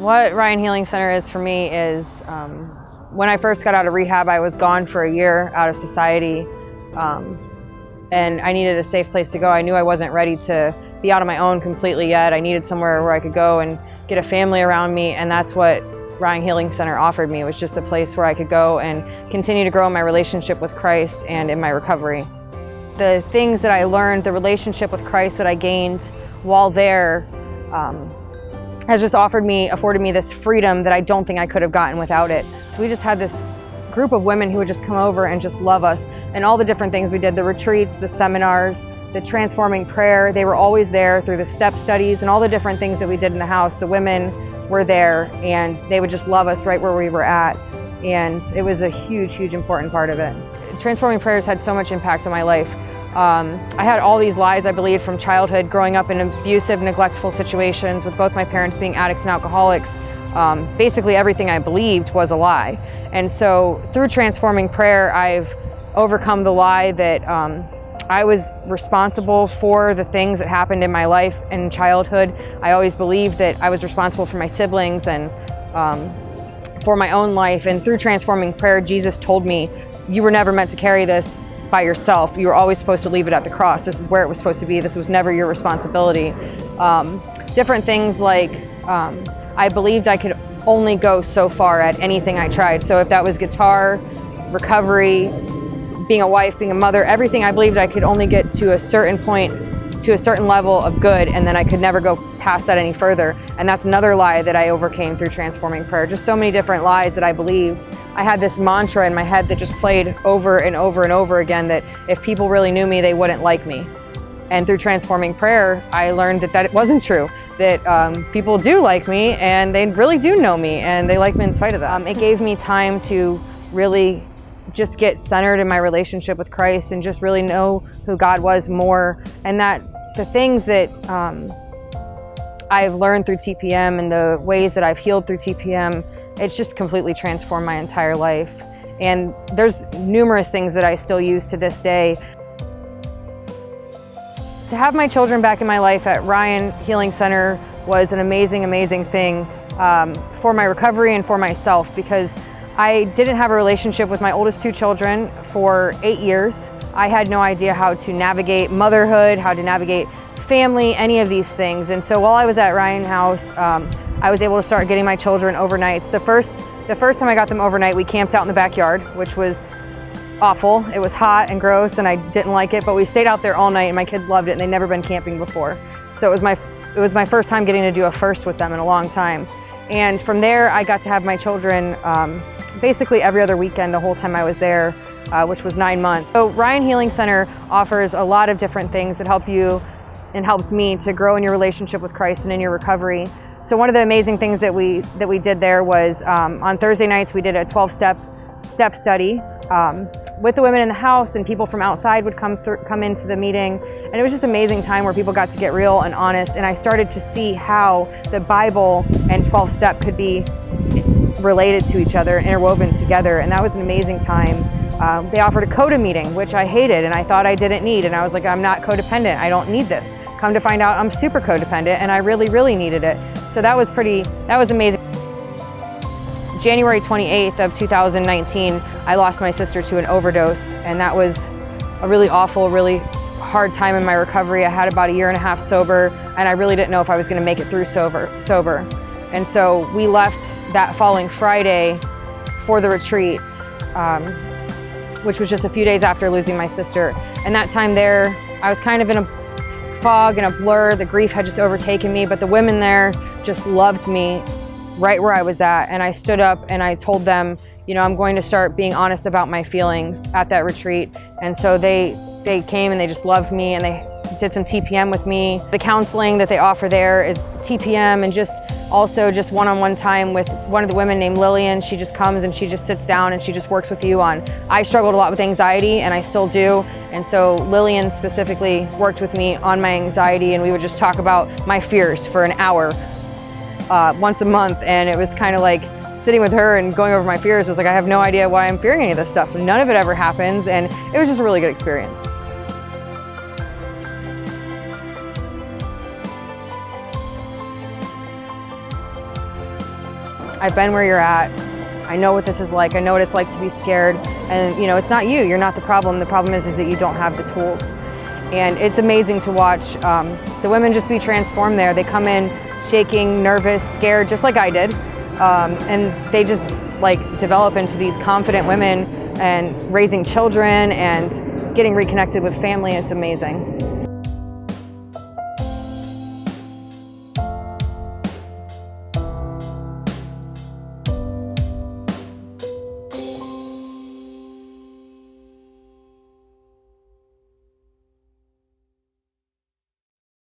What Ryan Healing Center is for me is when I first got out of rehab, I was gone for a year out of society, and I needed a safe place to go. I knew I wasn't ready to be out on my own completely yet. I needed somewhere where I could go and get a family around me, and that's what Ryan Healing Center offered me. It was just a place where I could go and continue to grow in my relationship with Christ and in my recovery. The things that I learned, the relationship with Christ that I gained while there, has just afforded me this freedom that I don't think I could have gotten without it. So we just had this group of women who would just come over and just love us, and all the different things we did, the retreats, the seminars, the transforming prayer. They were always there through the step studies and all the different things that we did in the house. The women were there and they would just love us right where we were at, and it was a huge, huge important part of it. Transforming Prayers had so much impact on my life. I had all these lies, I believed, from childhood, growing up in abusive, neglectful situations with both my parents being addicts and alcoholics. Basically everything I believed was a lie. And so through Transforming Prayer, I've overcome the lie that I was responsible for the things that happened in my life in childhood. I always believed that I was responsible for my siblings and for my own life. And through Transforming Prayer, Jesus told me, you were never meant to carry this by yourself. You were always supposed to leave it at the cross. This is where it was supposed to be. This was never your responsibility. Different things like I believed I could only go so far at anything I tried. So if that was guitar, recovery, being a wife, being a mother, everything, I believed I could only get to a certain point, to a certain level of good, and then I could never go past that any further. And that's another lie that I overcame through Transforming Prayer. Just so many different lies that I believed. I had this mantra in my head that just played over and over and over again, that if people really knew me, they wouldn't like me. And through Transforming Prayer, I learned that it wasn't true, that people do like me and they really do know me and they like me in spite of that. It gave me time to really just get centered in my relationship with Christ and just really know who God was more, and that the things that I've learned through TPM and the ways that I've healed through TPM, it's just completely transformed my entire life. And there's numerous things that I still use to this day. To have my children back in my life at Ryan Healing Center was an amazing, amazing thing for my recovery and for myself, because I didn't have a relationship with my oldest two children for 8 years. I had no idea how to navigate motherhood, how to navigate family, any of these things. And so while I was at Ryan House, I was able to start getting my children overnights. The first time I got them overnight, we camped out in the backyard, which was awful. It was hot and gross and I didn't like it, but we stayed out there all night and my kids loved it, and they'd never been camping before. So it was my first time getting to do a first with them in a long time. And from there, I got to have my children basically every other weekend the whole time I was there, which was 9 months. So Ryan Healing Center offers a lot of different things that help you and helps me to grow in your relationship with Christ and in your recovery. So one of the amazing things that we did there was on Thursday nights we did a 12-step study with the women in the house, and people from outside would come into the meeting, and it was just an amazing time where people got to get real and honest, and I started to see how the Bible and 12-step could be related to each other, interwoven together, and that was an amazing time. They offered a CODA meeting, which I hated and I thought I didn't need, and I was like, I'm not codependent, I don't need this. Come to find out I'm super codependent and I really, really needed it. So that was amazing. January 28th of 2019, I lost my sister to an overdose, and that was a really awful, really hard time in my recovery. I had about 1.5 years sober, and I really didn't know if I was going to make it through sober. And so we left that following Friday for the retreat, which was just a few days after losing my sister. And that time there, I was kind of in a fog and a blur. The grief had just overtaken me, but the women there just loved me right where I was at, and I stood up and I told them, you know, I'm going to start being honest about my feelings at that retreat. And so they came and they just loved me, and they did some TPM with me. The counseling that they offer there is TPM, and just also just one-on-one time with one of the women named Lillian. She just comes and she just sits down and she just works with you on, I struggled a lot with anxiety and I still do. And so Lillian specifically worked with me on my anxiety, and we would just talk about my fears for an hour once a month. And it was kind of like sitting with her and going over my fears. It was like, I have no idea why I'm fearing any of this stuff. None of it ever happens. And it was just a really good experience. I've been where you're at. I know what this is like. I know what it's like to be scared. And you know, it's not you. You're not the problem. The problem is that you don't have the tools. And it's amazing to watch the women just be transformed there. They come in shaking, nervous, scared, just like I did. And they just like develop into these confident women and raising children and getting reconnected with family. It's amazing.